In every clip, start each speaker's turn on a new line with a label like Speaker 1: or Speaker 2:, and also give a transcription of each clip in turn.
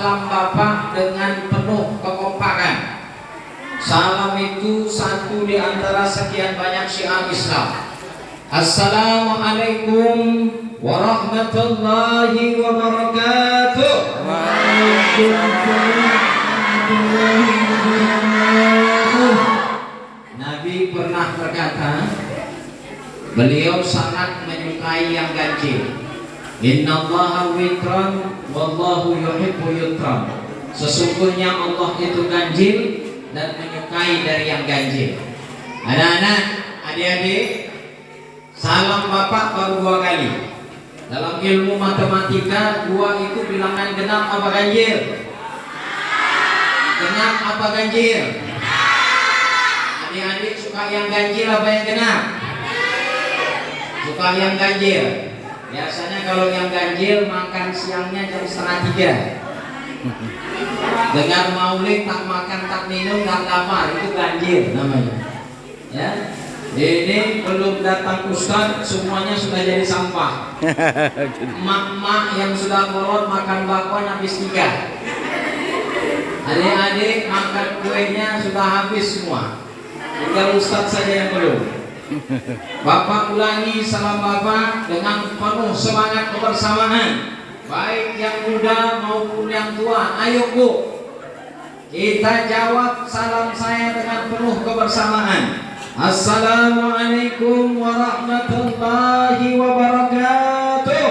Speaker 1: salam Bapak dengan penuh kekompakan. Salam itu satu di antara sekian banyak syiar Islam. Assalamualaikum warahmatullahi wabarakatuh. Nabi pernah berkata, beliau sangat menyukai yang ganjil. Innallaha witran wallahu yuhibbu yutran. Sesungguhnya Allah itu ganjil dan menyukai dari yang ganjil. Anak-anak, adik-adik, salam Bapak baru 2 kali. Dalam ilmu matematika 2 itu bilangan genap apa ganjil? Genap apa ganjil? Adik-adik suka yang ganjil apa yang genap? Suka yang ganjil. Biasanya kalau yang ganjil makan siangnya jam 2:30. Dengar maulid tak makan tak minum tak lapar, itu ganjil namanya. Ya, ini belum datang ustaz semuanya sudah jadi sampah. Mak-mak yang sudah kolot makan bakwan habis 3. Adik-adik makan kuenya sudah habis semua. Tinggal ustaz saja yang belum. Bapak ulangi salam Bapak dengan penuh semangat kebersamaan, baik yang muda maupun yang tua. Ayo Bu, kita jawab salam saya dengan penuh kebersamaan. Assalamualaikum warahmatullahi wabarakatuh.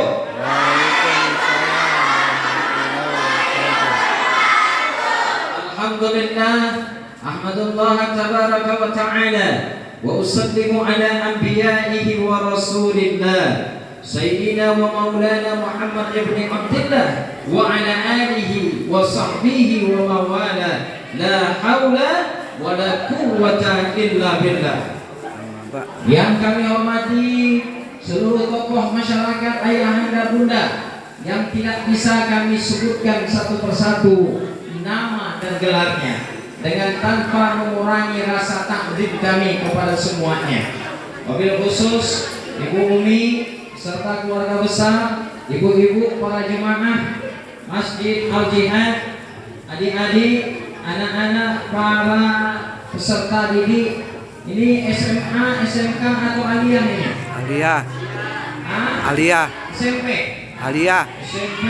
Speaker 1: Alhamdulillah, ahmadullah tabaraka wa ta'ala, wa usallimu ala anbiya'ihi wa rasulillah Sayyidina wa maulana Muhammad ibn Abdullah wa ala alihi wa sahbihi wa mawala. La hawla wa la quwwata illa billah. Yang kami hormati seluruh tokoh masyarakat, ayahanda bunda, yang tidak bisa kami sebutkan satu persatu nama dan gelarnya, dengan tanpa mengurangi rasa takzim kami kepada semuanya. Wabil khusus Ibu Umi serta keluarga besar, ibu-ibu, para jemaah Masjid Al-Jihad, adik-adik, anak-anak, para peserta didik. Ini SMA, SMK atau aliyah ini?
Speaker 2: Aliyah. Aliyah.
Speaker 1: SMP.
Speaker 2: Aliyah.
Speaker 1: SMP,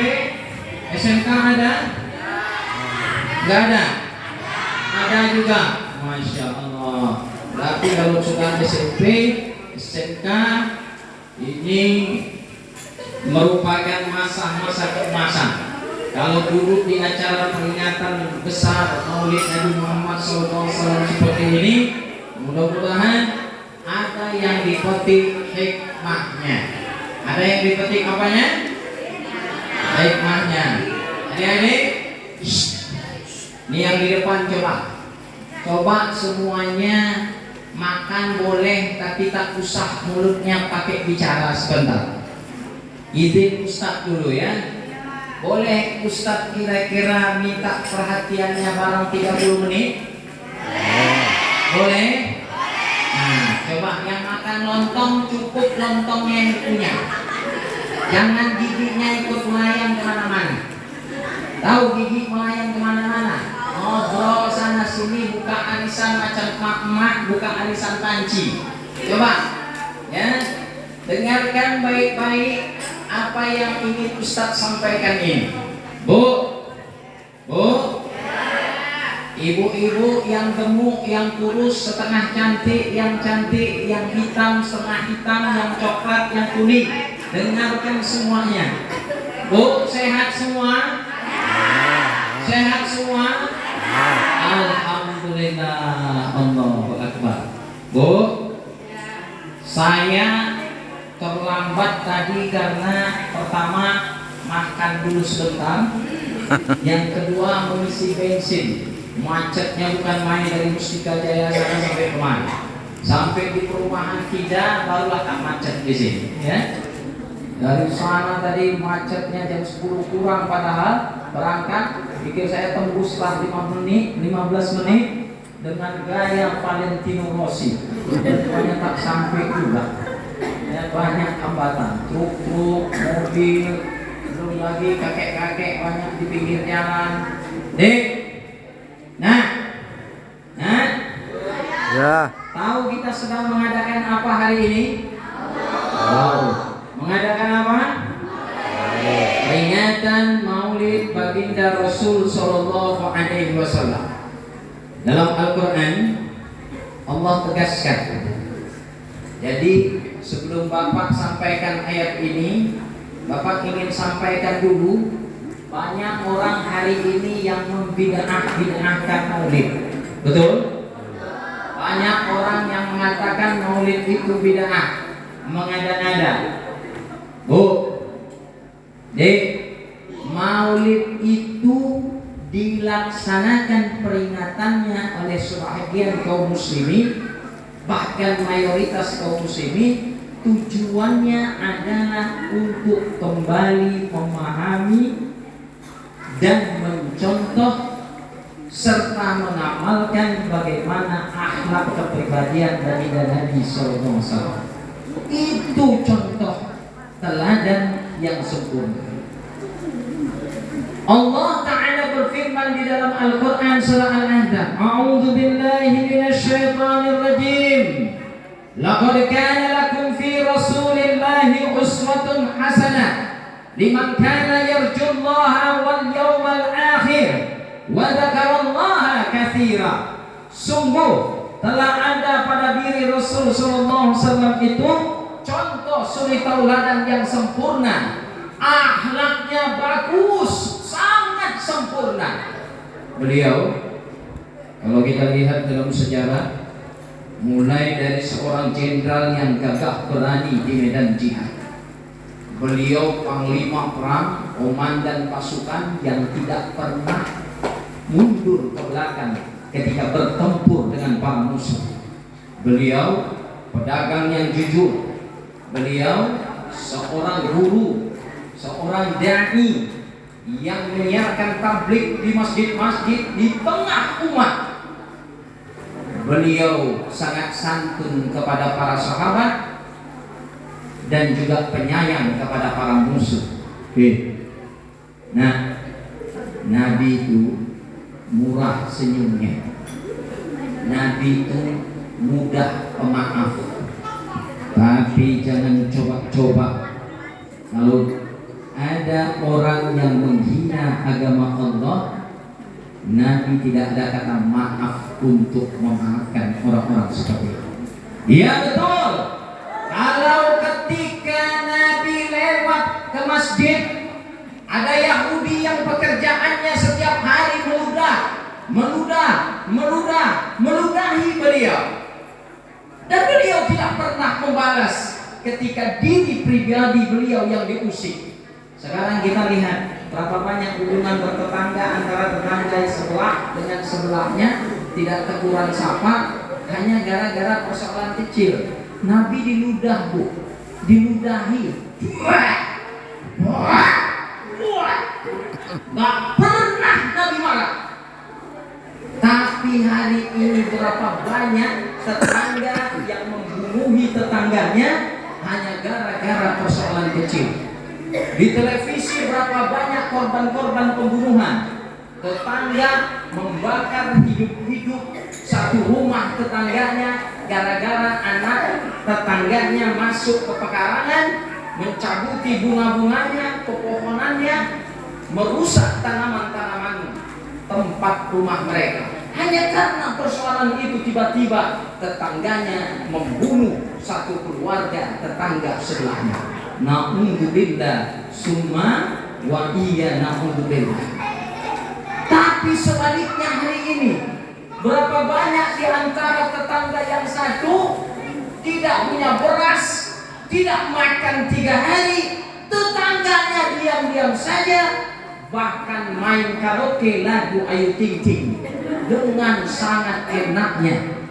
Speaker 1: SMK ada? Enggak ada. Ada juga, Masya Allah. Berarti kalau sudah SMP, SMK, ini merupakan masa-masa keemasan. Kalau duduk di acara peringatan besar Maulid Nabi Muhammad SAW seperti ini, mudah-mudahan ada yang dipetik hikmahnya. Ada yang dipetik apanya? Hikmahnya. Adik-adik, ini yang di depan coba semuanya makan boleh, tapi tak usah mulutnya pakai bicara sebentar. Izin Ustaz dulu ya. Boleh Ustaz kira-kira minta perhatiannya barang 30 menit? Boleh? Nah, coba yang makan lontong cukup lontongnya yang punya. Jangan giginya ikut melayang kemana-mana. Tahu gigi melayang kemana-mana? Ngobrol sana sini, buka arisan macam emak-emak, buka arisan panci. Coba ya, dengarkan baik-baik apa yang ingin Ustaz sampaikan ini. Bu, ibu-ibu yang gemuk, yang kurus, setengah cantik, yang hitam, setengah hitam, yang coklat, yang kuning, dengarkan semuanya. Bu, sehat semua? Sehat semua? Alhamdulillah, Allahu Akbar. Bu, saya terlambat tadi karena pertama makan dulu sebentar, yang kedua mengisi bensin. Macetnya bukan main dari Mustika Jaya sana sampai kemana. Sampai di perumahan Kida barulah tak macet di sini. Ya. Dari sana tadi macetnya jam 10 kurang, padahal berangkat pikir saya tembus setelah 15 menit dengan gaya Valentino Rossi. Rupanya tak sampai juga. Ya, banyak hambatan, truk, mobil, belum lagi kakek-kakek banyak di pinggir jalan. Dek, nah,
Speaker 2: Ya.
Speaker 1: tahu kita sedang mengadakan apa hari ini? Tahu. Mengadakan apa? Peringatan Maulid Baginda Rasul Sallallahu Alaihi Wasallam. Dalam Al-Quran Allah tegaskan. Jadi sebelum Bapak sampaikan ayat ini, Bapak ingin sampaikan dulu, banyak orang hari ini yang membid'ah-bid'ahkan Maulid. Betul? Banyak orang yang mengatakan Maulid itu bid'ah, mengada-ngada. Bu, Dek, Maulid itu dilaksanakan peringatannya oleh sebagian kaum muslimin, bahkan mayoritas kaum muslimin, tujuannya adalah untuk kembali memahami dan mencontoh serta mengamalkan bagaimana akhlak kepribadian dari Nabi Sallallahu Alaihi Wasallam. Itu contoh teladan yang sempurna. Allah Ta'ala berfirman di dalam Al-Quran surah Al-Ahzab, A'udzu billahi minasyaitonir rajim. Laqad kana lakum fi Rasulillahi uswatun hasanah liman kana yarjullaha wal yawmal akhir wa dzakarallaha katsira. Sungguh telah ada pada diri Rasul sallallahu alaihi wasallam itu contoh suri tauladan yang sempurna. Akhlaknya bagus, sangat sempurna. Beliau, kalau kita lihat dalam sejarah, mulai dari seorang jenderal yang gagah berani di medan jihad, beliau panglima perang, komandan pasukan yang tidak pernah mundur ke belakang ketika bertempur dengan para musuh. Beliau pedagang yang jujur. Beliau seorang guru, seorang dai yang menyiarkan tabligh di masjid-masjid di tengah umat. Beliau sangat santun kepada para sahabat dan juga penyayang kepada para musuh. Nah, Nabi itu murah senyumnya. Nabi itu mudah pemaaf. Tapi jangan coba-coba kalau ada orang yang menghina agama Allah, Nabi tidak ada kata maaf untuk memaafkan orang-orang seperti itu. Iya betul. Kalau ketika Nabi lewat ke masjid, ada Yahudi yang pekerjaannya setiap hari meludahi beliau. Dan beliau tidak pernah membalas ketika diri pribadi beliau yang diusik. Sekarang kita lihat berapa banyak hubungan bertetangga antara tetangga sebelah dengan sebelahnya, tidak teguran sapa hanya gara-gara persoalan kecil. Nabi diludah, Bu, diludahi. Gak pernah Nabi marah. Tapi hari ini berapa banyak tetangga yang membunuhi tetangganya hanya gara-gara persoalan kecil. Di televisi berapa banyak korban-korban pembunuhan. Tetangga membakar hidup-hidup satu rumah tetangganya gara-gara anak tetangganya masuk ke pekarangan, mencabuti bunga-bunganya, pepohonannya, merusak tanaman-tanaman tempat rumah mereka. Hanya karena persoalan itu tiba-tiba tetangganya membunuh satu keluarga tetangga sebelahnya. Na'udzubillah summa wa iya na'udzubillah. Tapi sebaliknya hari ini, berapa banyak di antara tetangga yang satu tidak punya beras, tidak makan 3 hari, tetangganya diam-diam saja bahkan main karaoke lagu Ayu Ting Ting dengan sangat enaknya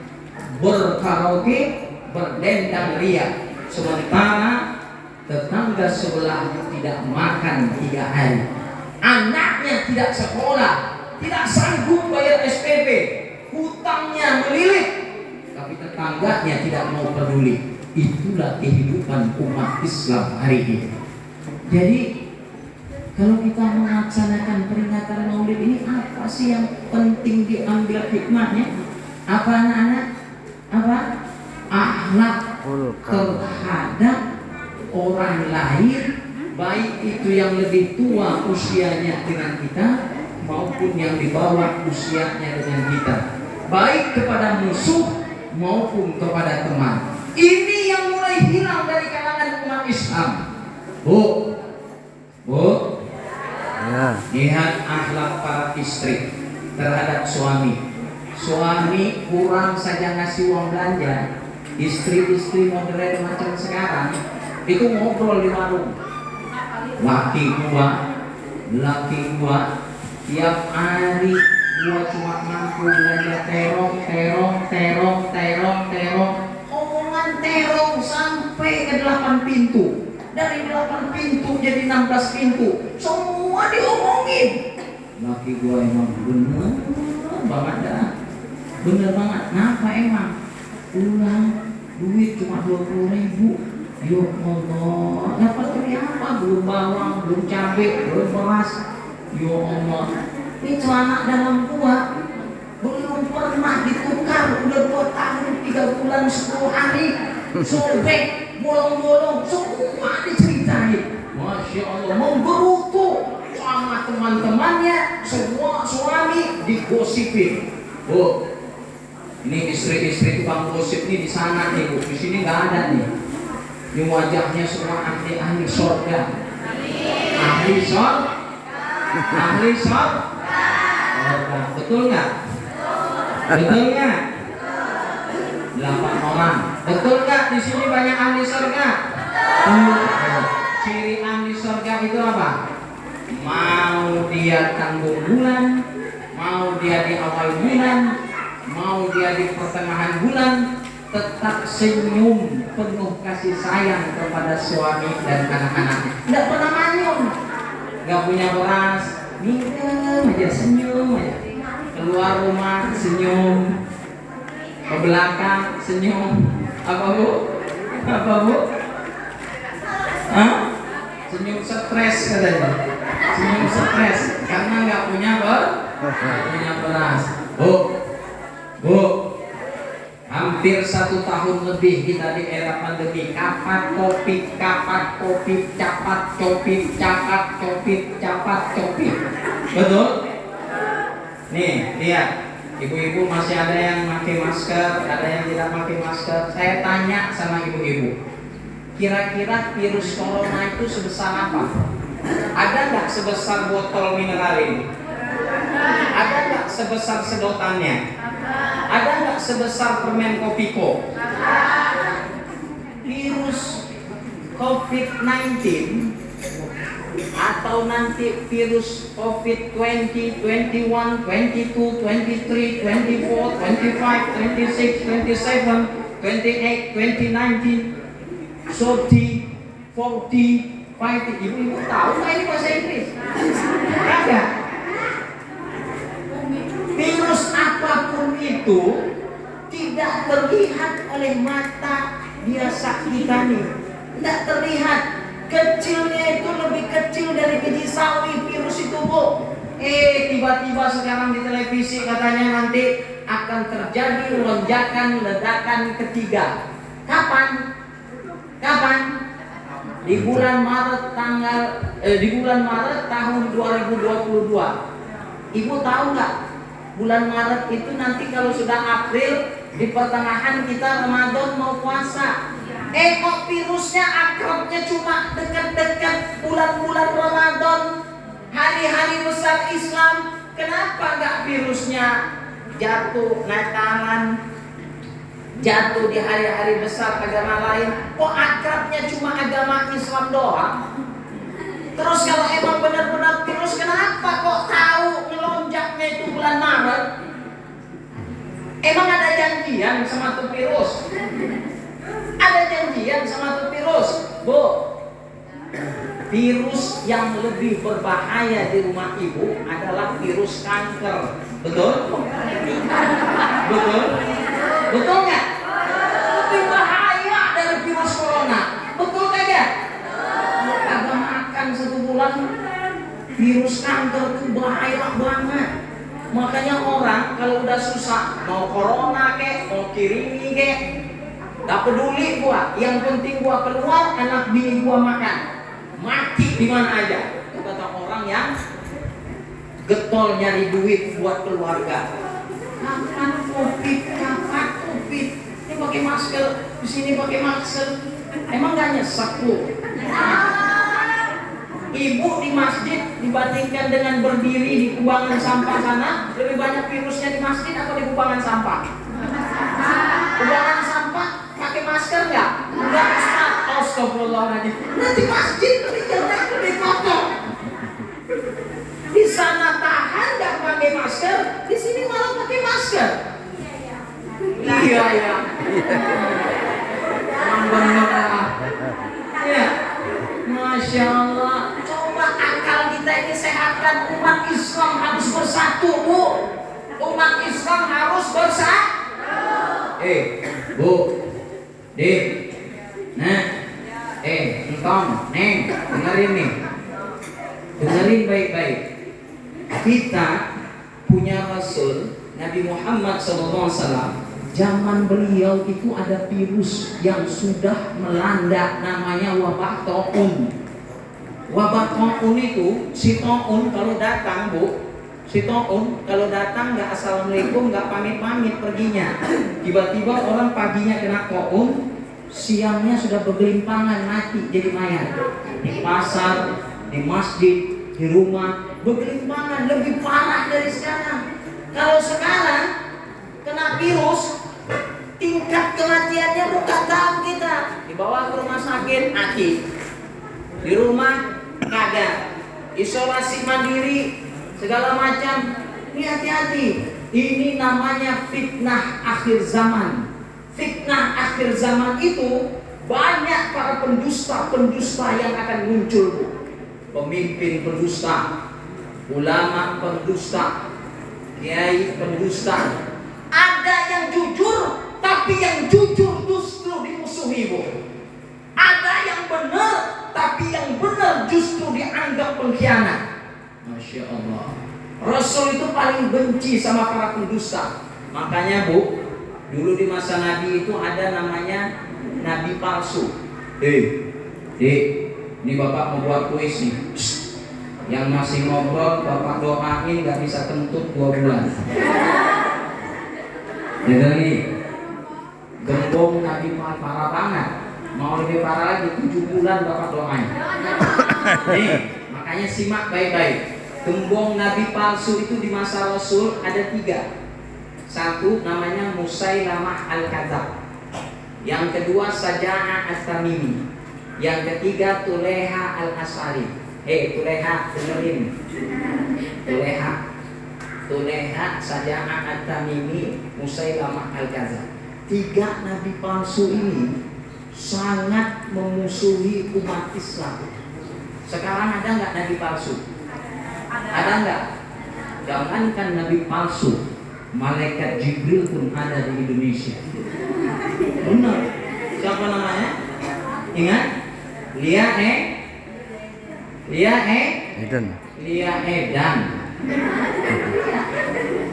Speaker 1: berkaraoke, berdendang ria, sementara tetangga sebelah tidak makan 3 hari, anaknya tidak sekolah, tidak sanggup bayar SPP, hutangnya melilit, tapi tetangganya tidak mau peduli. Itulah kehidupan umat Islam hari ini. Jadi Kalau kita melaksanakan peringatan Maulid ini, apa sih yang penting diambil hikmahnya? Apa anak-anak? Apa? Akhlak terhadap orang lain, baik itu yang lebih tua usianya dengan kita maupun yang di bawah usianya dengan kita, baik kepada musuh maupun kepada teman. Ini yang mulai hilang dari kalangan umat Islam. Bu,
Speaker 2: Ya.
Speaker 1: lihat akhlak para istri terhadap suami. Suami kurang saja ngasih uang belanja, istri-istri modern macam sekarang itu ngobrol di warung. Laki gua tiap hari gua cuma mampu belanja terong. Omongan terong sampai ke 8 pintu. Dari 8 pintu jadi 16 pintu. Semua diomongin. Laki gua emang bener banget dah. Bener banget. Kenapa emang? Pulang duit cuma 20.000. Ya Allah, dapat dari apa? Belum bawang, belum cabai, belum beras. Ya Allah, ini celana dalam gua belum pernah ditukar. Udah 2 tahun, 3 bulan, 10 hari. Sobek, bolong-bolong, semua diceritain. Masya Allah, menggerutu sama teman-temannya. Semua suami digosipin. Bu, ini istri-istri tukang gosip nih di sana nih, Bu. Di sini nggak ada nih. Ini wajahnya semua ahli surga. Ahli surga. Betul nggak? Betul nggak? 8 orang. Betul nggak? Di sini banyak ahli surga. Ciri ahli surga itu apa? Mau dia tanggung bulan, mau dia di awal bulan, mau dia di pertengahan bulan, tetap senyum penuh kasih sayang kepada suami dan anak-anaknya. Tidak pernah manyun, nggak punya beras, minum aja, senyum aja. Keluar rumah senyum, ke belakang senyum. Apa bu? Hah? Senyum stres katanya. Senyum stres karena nggak punya beras. Bu, hampir 1 tahun lebih kita di era pandemi. Capat kopi, capat kopi. Betul? Nih, lihat. Ibu-ibu masih ada yang pakai masker, ada yang tidak pakai masker. Saya tanya sama ibu-ibu, kira-kira virus corona itu sebesar apa? Ada nggak sebesar botol mineral ini? Ada nggak sebesar sedotannya? Ada nggak sebesar permen Kopiko? Virus COVID-19 atau nanti virus COVID-20, 21, 22, 23, 24, 25, 26, 27, 28, 2019, 30, 40, 50. Ibu-ibu tahu nggak ini bahasa Inggris? Ada. Virus apapun itu tidak terlihat oleh mata biasa kita nih. Tidak terlihat. Kecilnya itu lebih kecil dari biji sawi virus itu, Bu. Tiba-tiba sekarang di televisi katanya nanti akan terjadi lonjakan ledakan ketiga. Kapan? Di bulan Maret tahun 2022. Ibu tahu nggak? Bulan Maret itu nanti kalau sudah April, di pertengahan kita Ramadan mau puasa. Kok virusnya akrabnya cuma dekat-dekat bulan-bulan Ramadan, hari-hari besar Islam. Kenapa nggak virusnya jatuh Natalan, jatuh di hari-hari besar agama lain? Kok akrabnya cuma agama Islam doang? Terus kalau emang benar-benar virus, kenapa kok tahu melonjaknya itu bulan Maret? Emang ada janjian sama tuh virus? Ada janjian sama tuh virus, Bu. Virus yang lebih berbahaya di rumah ibu adalah virus kanker. Betul? Betul nggak? Lebih bahaya dari virus corona. Betul kagak? Kagak makan 1 bulan, Virus kanker tuh bahaya banget. Makanya orang kalau udah susah, mau corona kek, mau kirimi kek, gak peduli gua. Yang penting gua keluar, anak bini gua makan. Mati di mana aja. Itu kata orang yang getol nyari duit buat keluarga. Kapan Covid? Kapan Covid? Ini pakai masker, di sini pakai masker. Emang gak nyesek lu? Ibu di masjid dibandingkan dengan berdiri di kubangan sampah sana, lebih banyak virusnya di masjid atau di kubangan sampah? Kubangan sampah pakai masker nggak? Nggak, Ustaz. Astagfirullahaladzim. Nanti masjid lebih jelek, lebih kotor. Di sana tahan nggak pakai masker, di sini malah pakai masker. Iya ya. Benar. Ya. Masya Allah. Coba akal kita ini sehatkan. Umat Islam harus bersatu, Bu. Umat Islam harus bersatu. Bu, Dik, nah, Entong, Neng, dengerin nih. Dengerin baik-baik. Kita punya Rasul Nabi Muhammad SAW. Zaman beliau itu ada virus yang sudah melanda, namanya wabah taun. Wabah taun itu, si taun kalau datang, Bu, si taun kalau datang nggak assalamualaikum, nggak pamit-pamit perginya. Tiba-tiba orang paginya kena taun, siangnya sudah bergelimpangan mati jadi mayat. Di pasar, di masjid, di rumah, bergelimpangan, lebih parah dari sekarang. Kalau sekarang kena virus, tingkat kematiannya bukan tahu kita. Dibawa ke rumah sakit, mati. Di rumah kagak. Isolasi mandiri, segala macam. Ini hati-hati. Ini namanya fitnah akhir zaman. Fitnah akhir zaman itu banyak para pendusta-pendusta yang akan muncul. Pemimpin pendusta, ulama pendusta, kiai pendusta. Ada yang jujur, tapi yang jujur justru dimusuhi, Bu. Ada yang benar, tapi yang benar justru dianggap pengkhianat. Masya Allah. Rasul itu paling benci sama para pendusta. Makanya, Bu, dulu di masa Nabi itu ada namanya Nabi palsu. Ini Bapak mau buat kuis nih. Yang masih ngobrol, Bapak doain gak bisa kentut 2 bulan. Jadi gembong Nabi parah banget. Mau lebih parah lagi 7 bulan Bapak doain. Nih, makanya simak baik-baik. Gembong Nabi palsu itu di masa Rasul ada 3. Satu namanya Musailamah Al-Kadzab. Yang kedua Saja'ah At-Tamimi. Yang ketiga Tuleha Al-Asari. Tuleha, dengerin. Tuleha, Saja'ah At-Tamimi, Musailamah Al-Kadzab. 3 nabi palsu ini sangat memusuhi umat Islam. Sekarang ada nggak nabi palsu? Ada nggak? Jangankan nabi palsu, malaikat Jibril pun ada di Indonesia. Benar. Siapa namanya? Ingat? Lia Edan.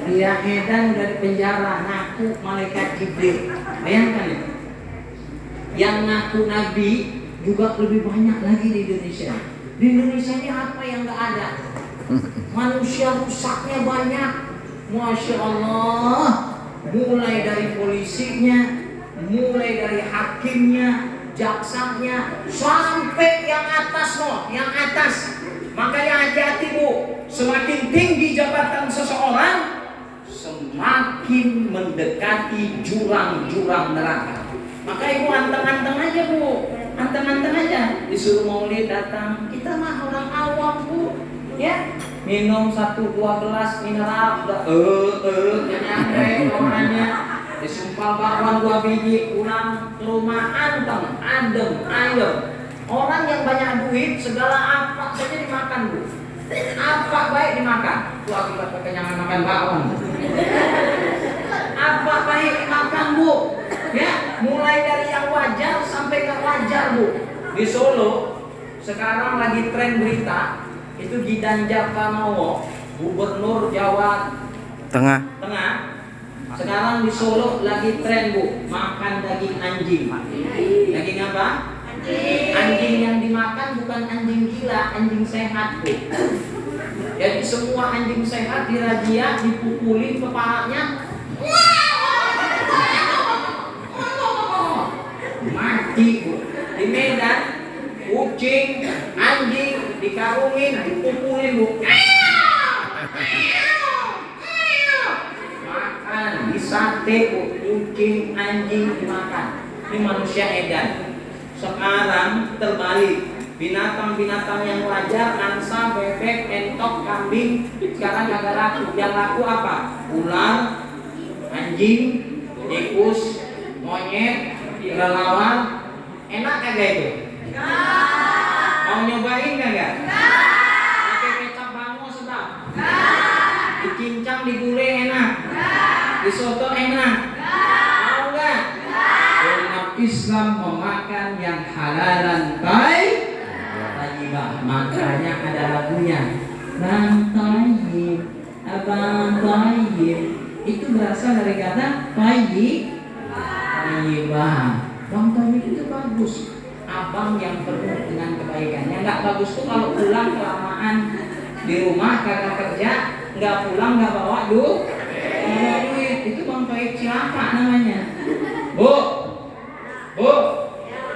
Speaker 1: Lia Edan udah di penjara, ngaku malaikat Jibril. Bayangkan ya. Yang ngaku nabi juga lebih banyak lagi di Indonesia. Di Indonesia ini apa yang nggak ada? Manusia rusaknya banyak. Masya Allah. Mulai dari polisinya, mulai dari hakimnya, jaksanya, sampai yang atas loh, yang atas. Makanya hati-hati, Bu. Semakin tinggi jabatan seseorang, semakin mendekati jurang-jurang neraka. Maka Ibu anteng-anteng aja, Bu. Anteng-anteng aja. Disuruh maulid datang. Kita mah orang awam, Bu. Ya, minum 1-2 gelas mineral udah nyampe orangnya. Disumpal bakwan 2 biji, pulang ke rumah anteng, adem, ayem. Orang yang banyak duit, segala apa saja dimakan, Bu. Apa baik dimakan? Itu akibat kekenyangan makan bakwan. Apa baik dimakan, Bu? Ya, mulai dari yang wajar sampai gak wajar, Bu. Di Solo sekarang lagi tren berita itu Ganjar Pranowo, Gubernur Jawa
Speaker 2: Tengah.
Speaker 1: Sekarang di Solo lagi tren Bu, makan daging anjing. Daging apa? Anjing yang dimakan bukan anjing gila, anjing sehat Bu. Jadi semua anjing sehat dirazia, dipukulin kepalanya, mati Bu. Di Medan, kucing, anjing dikarungin, dipukulin Bu. Makan, disate Bu, kucing, anjing dimakan. Ini manusia edan. Sekarang terbalik. Binatang-binatang yang wajar, angsa, bebek, entok, kambing, sekarang agak laku. Yang laku apa? Ular, anjing, tikus, monyet, kelelawar. Enak kagak itu? Mau nyobain kagak? Pakai kecap bango sedap. Dicincang, digulai enak. Disoto enak. Mau nggak? Umat Islam memakan yang halalan tayyibah. Makanya ada lagunya. Bang tayyib, abang tayyib. Itu berasal dari kata tayyibah. Bang tayyib itu bagus. Abang yang penuh dengan kebaikan. Yang nggak bagus tuh kalau pulang kelamaan di rumah karena kerja, nggak pulang nggak bawa duit. Itu bang tayyib cilaka namanya. Bu,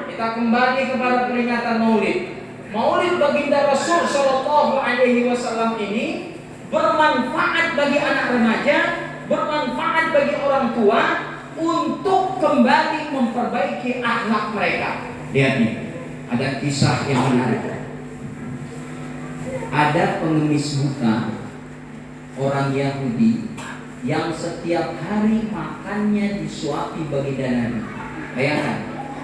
Speaker 1: kita kembali kepada peringatan Maulid. Maulid baginda Rasul Shallallahu Alaihi Wasallam ini bermanfaat bagi anak remaja, bermanfaat bagi orang tua untuk kembali memperbaiki akhlak mereka. Lihat nih, ada kisah yang menarik. Ada pengemis buta, orang Yahudi, yang setiap hari makannya disuapi baginda Nabi. Bayangkan,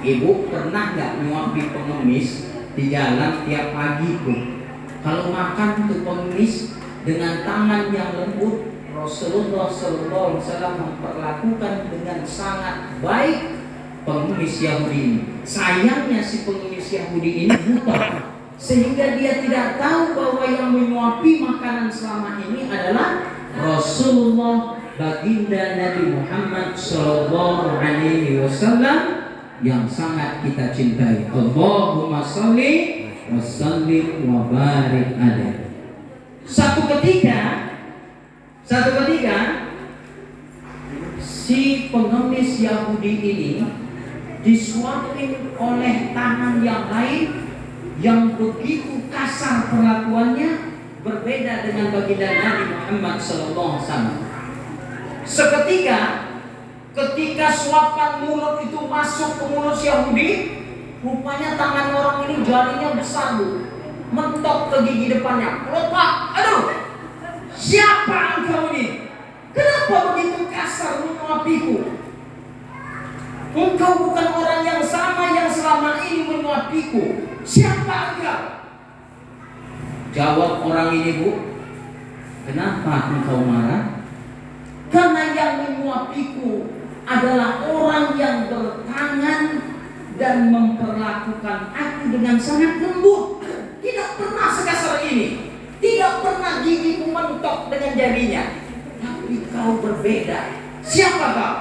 Speaker 1: ibu pernah nggak nyuapi pengemis di jalan tiap pagi tuh? Kalau makan tuh pengemis dengan tangan yang lembut, Rasulullah SAW memperlakukan dengan sangat baik pengemis Yahudi ini. Sayangnya si pengemis Yahudi ini buta, sehingga dia tidak tahu bahwa yang menyuapi makanan selama ini adalah Rasulullah, baginda Nabi Muhammad Sallallahu Alaihi Wasallam yang sangat kita cintai. Allahumma sholli wa sallim wa barik alaihi. Satu ketika si pengemis Yahudi ini disuapin oleh tangan yang lain yang begitu kasar perlakuannya, berbeda dengan baginda Nabi Muhammad SAW. Ketika suapan mulut itu masuk ke mulut si Yahudi, rupanya tangan orang ini jarinya besar Bu, mentok ke gigi depannya. Lepak, aduh, siapa engkau ini? Kenapa begitu kasar menyuapiku? Engkau bukan orang yang sama yang selama ini menyuapiku. Siapa engkau? Jawab orang ini, Bu, kenapa engkau marah? Karena yang menyuapiku adalah orang yang bertangan dan memperlakukan aku dengan sangat lembut. Tidak pernah sekasar ini. Tidak pernah gigiku mentok dengan jarinya. Tapi kau berbeda. Siapa kau?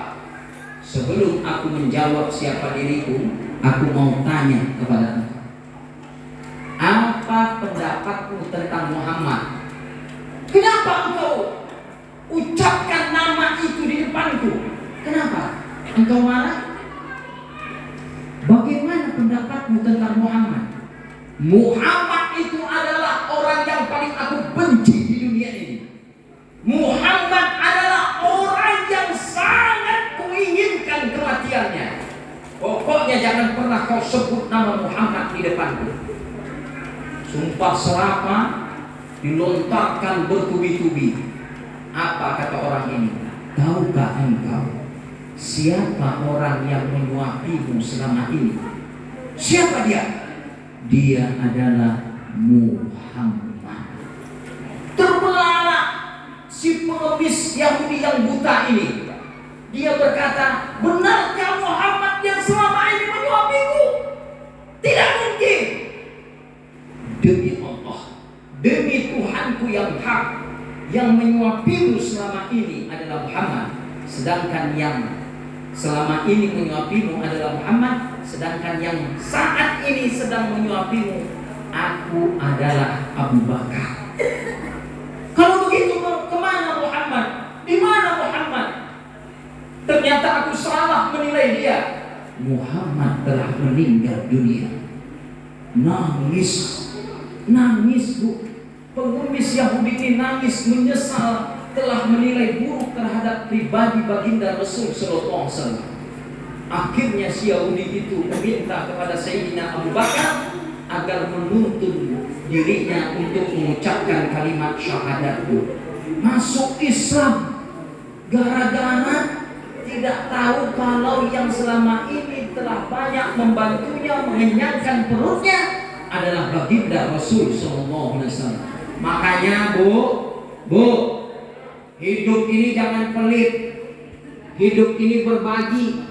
Speaker 1: Sebelum aku menjawab siapa diriku, aku mau tanya kepada engkau. Apa pendapatmu tentang Muhammad? Kenapa engkau ucapkan nama itu di depanku? Kenapa? Engkau marah? Bagaimana pendapatmu tentang Muhammad? Muhammad itu adalah orang yang paling aku benci di dunia ini. Muhammad adalah orang yang sangat kuinginkan kematiannya. Pokoknya jangan pernah kau sebut nama Muhammad di depanku. Sumpah serapah dilontarkan bertubi-tubi. Apa kata orang ini? Tahukah engkau siapa orang yang menyuapimu selama ini? Siapa dia? Dia adalah Muhammad. Terbelalak si pengemis Yahudi yang buta ini. Dia berkata, benarkah Muhammad yang selama ini menyuapiku? Tidak mungkin. demi Tuhanku yang hak, yang menyuapimu selama ini adalah Muhammad, sedangkan yang selama ini menyuapimu adalah Muhammad, sedangkan yang saat ini sedang menyuapimu, aku adalah Abu Bakar. Kalau begitu, kemana Muhammad? Di mana Muhammad? Ternyata aku salah menilai dia. Muhammad telah meninggal dunia. Nangis Bu. Pengemis Yahudi ini nangis, menyesal telah menilai buruk terhadap pribadi baginda Rasul Sallallahu Alaihi Wasallam. Akhirnya si Yahudi itu meminta kepada Sayyidina Abu Bakar agar menuntun dirinya untuk mengucapkan kalimat syahadat itu. Masuk Islam gara-gara tidak tahu kalau yang selama ini telah banyak membantunya mengenyangkan perutnya adalah baginda Rasul Sallallahu Alaihi Wasallam. Makanya Bu, hidup ini jangan pelit. Hidup ini berbagi.